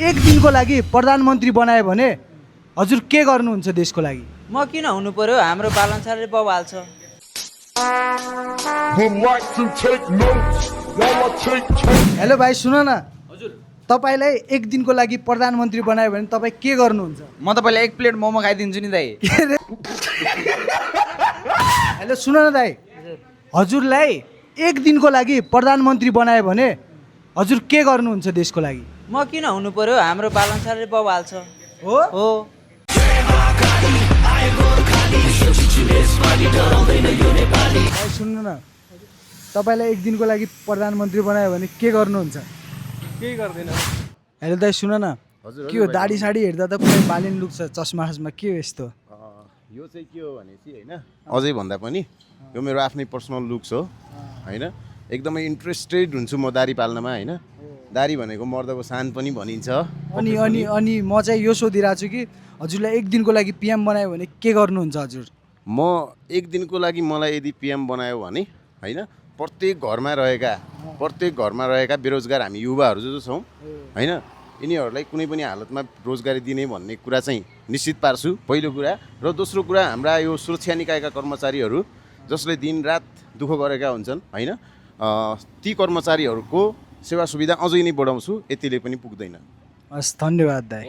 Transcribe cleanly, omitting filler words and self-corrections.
एक दिनको लागि प्रधानमन्त्री बनायो भने हजुर के गर्नुहुन्छ देशको लागि? म किन हुनु पर्यो? हाम्रो बालनसाले बबाल्छ। Would like to take notes while I take toast. Hello भाइ सुन न, हजुर तपाईँलाई एक दिनको लागि प्रधानमन्त्री बनायो भने तपाईँ के गर्नुहुन्छ? म तपाईँलाई एक प्लेट मोमो खाइदिन्छु नि दाइ। हेलो सुन न दाइ, हजुरलाई एक दिनको लागि प्रधानमन्त्री बनायो भने हजुर के गर्नुहुन्छ देशको लागि? म किन हुनु पर्यो? हाम्रो बालनसाले बबाल्छ। हो हो भाइ सुन्नु न, तपाईँलाई एक दिनको लागि प्रधानमन्त्री बनायो भने के गर्नुहुन्छ? केही गर्दैन। हेलो दाइ सुन न, के हो दाढी साडी हेर्दा त पुरै बालिन लुक छ, चस्मा खस्मा के हो यस्तो? यो चाहिँ के हो भनेपछि होइन, अझै भन्दा पनि यो मेरो आफ्नै पर्सनल लुक्स हो होइन। एकदमै इन्ट्रेस्टेड हुन्छु म दाढी पाल्नमा होइन। दाढी भनेको मर्दको सान पनि भनिन्छ। अनि अनि अनि म चाहिँ यो सोधिरहेको छु कि हजुरलाई एक दिनको लागि पिएम बनायो भने के गर्नुहुन्छ हजुर? म एक दिनको लागि मलाई यदि पिएम बनायो भने होइन, प्रत्येक घरमा रहेका बेरोजगार हामी युवाहरू जो छौँ होइन, यिनीहरूलाई कुनै पनि हालतमा रोजगारी दिने भन्ने कुरा चाहिँ निश्चित पार्छु, पहिलो कुरा। र दोस्रो कुरा, हाम्रा यो सुरक्षा निकायका कर्मचारीहरू जसले दिनरात दुःख गरेका हुन्छन् होइन, ती कर्मचारीहरूको सेवा सुविधा अझै नै बढाउँछु। यतिले पनि पुग्दैन। हस्, धन्यवाद दाइ।